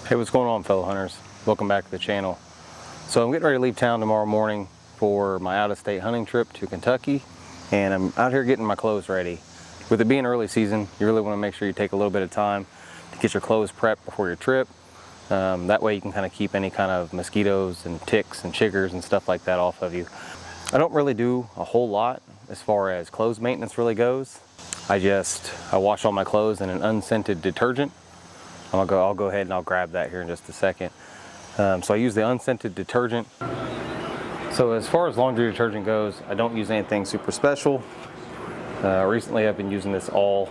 Hey, what's going on, fellow hunters? Welcome back to the channel. So I'm getting ready to leave town tomorrow morning for my out-of-state hunting trip to Kentucky, and I'm out here getting my clothes ready. With it being early season, you really want to make sure you take a little bit of time to get your clothes prepped before your trip. That way you can kind of keep any kind of mosquitoes and ticks and chiggers and stuff like that off of you. I don't really do a whole lot as far as clothes maintenance really goes. I wash all my clothes in an unscented detergent. I'll go ahead and I'll grab that here in just a second. So I use the unscented detergent. So as far as laundry detergent goes, I don't use anything super special. Recently I've been using this all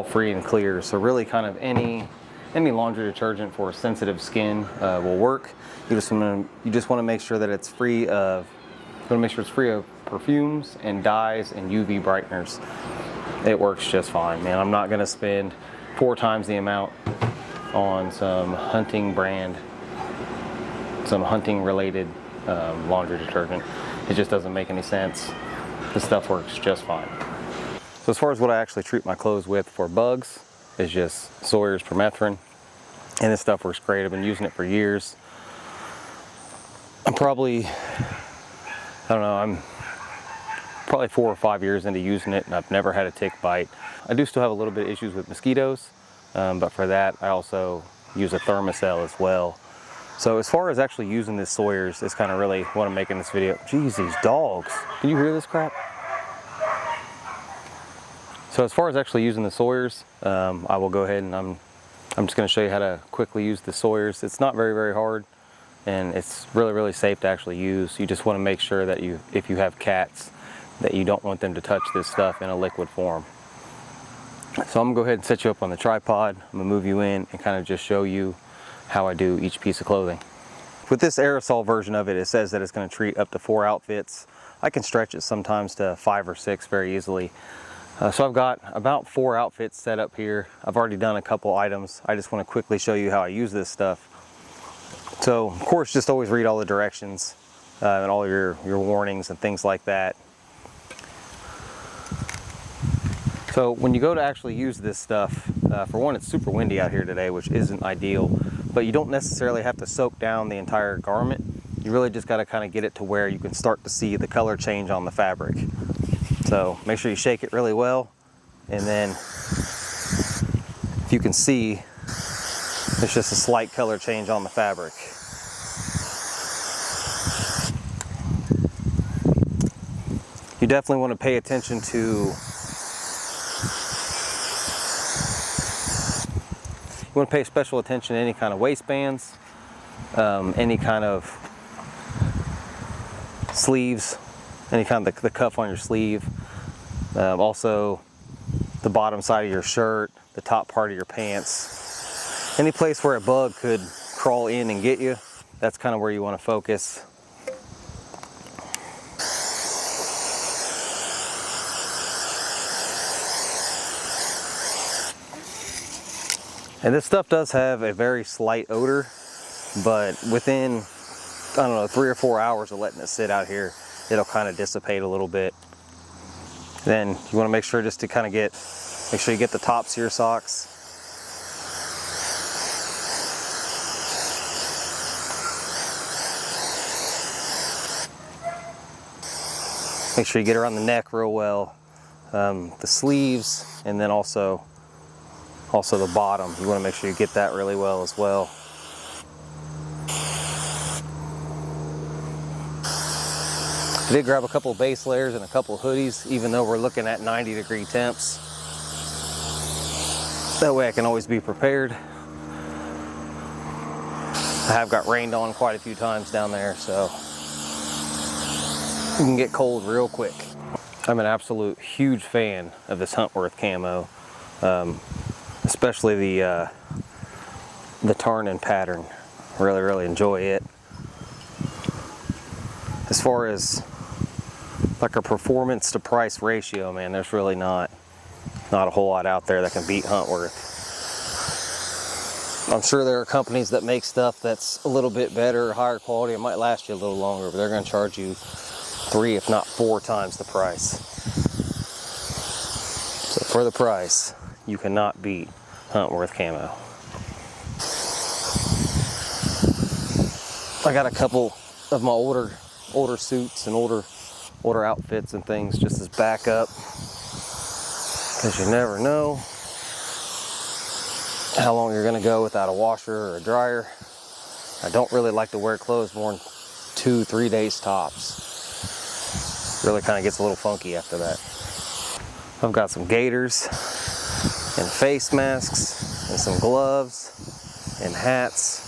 free and clear. So really kind of any laundry detergent for sensitive skin will work. You just want to make sure that it's free of perfumes and dyes and UV brighteners. It works just fine, man. I'm not gonna spend 4 times the amount on some hunting related laundry detergent. It just doesn't make any sense. This stuff works just fine. So as far as what I actually treat my clothes with for bugs is just Sawyer's permethrin, and this stuff works great. I've been using it for years. I'm probably 4 or 5 years into using it, and I've never had a tick bite. I do still have a little bit of issues with mosquitoes, but for that I also use a Thermacell as well. So as far as actually using this Sawyer's, it's kind of really what I'm making this video. Jeez, these dogs. Can you hear this crap? So as far as actually using the Sawyer's, I will go ahead and I'm just going to show you how to quickly use the Sawyer's. It's not very, very hard, and it's really, really safe to actually use. You just want to make sure that if you have cats, that you don't want them to touch this stuff in a liquid form. So I'm gonna go ahead and set you up on the tripod. I'm gonna move you in and kind of just show you how I do each piece of clothing. With this aerosol version of it, it says that it's gonna treat up to 4 outfits. I can stretch it sometimes to 5 or 6 very easily. So I've got about 4 outfits set up here. I've already done a couple items. I just wanna quickly show you how I use this stuff. So of course, just always read all the directions and all your warnings and things like that. So when you go to actually use this stuff, for one, it's super windy out here today, which isn't ideal, but you don't necessarily have to soak down the entire garment. You really just got to kind of get it to where you can start to see the color change on the fabric. So make sure you shake it really well, and then if you can see, there's just a slight color change on the fabric. You definitely want to pay attention to You want to pay special attention to any kind of waistbands, any kind of sleeves, any kind of the cuff on your sleeve, also the bottom side of your shirt, the top part of your pants. Any place where a bug could crawl in and get you, that's kind of where you want to focus. And this stuff does have a very slight odor, but within, 3 or 4 hours of letting it sit out here, it'll kind of dissipate a little bit. Then you want to make sure just to kind of make sure you get the tops of your socks. Make sure you get around the neck real well, the sleeves, and then also the bottom. You want to make sure you get that really well as well. I did grab a couple of base layers and a couple of hoodies, even though we're looking at 90-degree temps. That way I can always be prepared. I have got rained on quite a few times down there, so you can get cold real quick. I'm an absolute huge fan of this Huntworth camo. Especially the Tarnin pattern. Really, really enjoy it. As far as like a performance to price ratio, man, there's really not a whole lot out there that can beat Huntworth. I'm sure there are companies that make stuff that's a little bit better, higher quality. It might last you a little longer, but they're going to charge you 3, if not 4 times the price. So for the price, you cannot beat Huntworth camo. I got a couple of my older suits and older outfits and things just as backup, because you never know how long you're gonna go without a washer or a dryer. I don't really like to wear clothes more than 2-3 days tops. Really kind of gets a little funky after that. I've got some gaiters and face masks and some gloves and hats.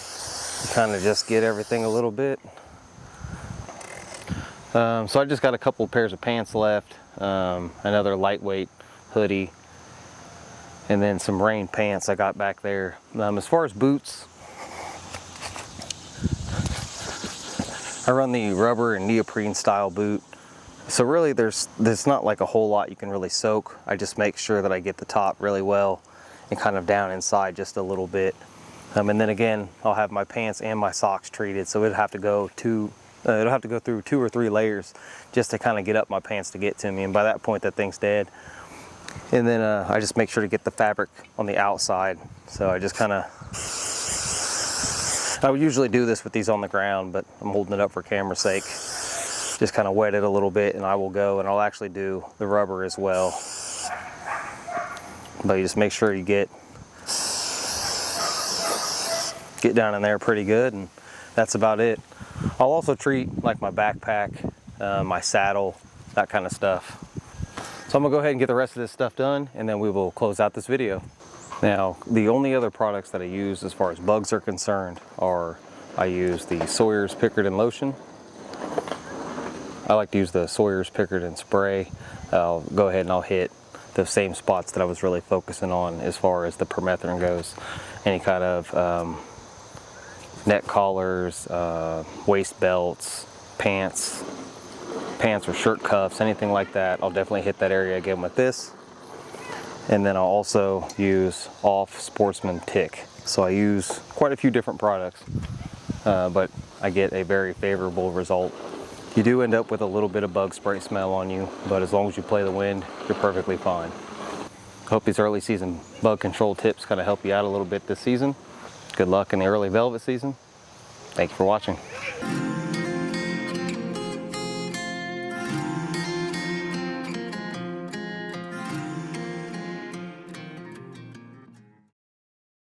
Kind of just get everything a little bit. So I just got a couple pairs of pants left, another lightweight hoodie, and then some rain pants I got back there. As far as boots, I run the rubber and neoprene style boot. So really there's not like a whole lot you can really soak. I just make sure that I get the top really well and kind of down inside just a little bit. And then again, I'll have my pants and my socks treated, so it'll have to go through 2 or 3 layers just to kind of get up my pants to get to me. And by that point, that thing's dead. And then I just make sure to get the fabric on the outside. So I just kind of, I would usually do this with these on the ground, but I'm holding it up for camera's sake. Just kind of wet it a little bit, and I will go, and I'll actually do the rubber as well. But you just make sure you get down in there pretty good, and that's about it. I'll also treat like my backpack, my saddle, that kind of stuff. So I'm gonna go ahead and get the rest of this stuff done, and then we will close out this video. Now, the only other products that I use as far as bugs are concerned are, I use the Sawyer's Pickardin lotion. I like to use the Sawyer's Pickardin spray. I'll go ahead and I'll hit the same spots that I was really focusing on as far as the permethrin goes. Any kind of neck collars, waist belts, pants or shirt cuffs, anything like that, I'll definitely hit that area again with this. And then I'll also use Off Sportsman Tick. So I use quite a few different products, but I get a very favorable result. You do end up with a little bit of bug spray smell on you, but as long as you play the wind, you're perfectly fine. Hope these early season bug control tips kind of help you out a little bit this season. Good luck in the early velvet season. Thank you for watching.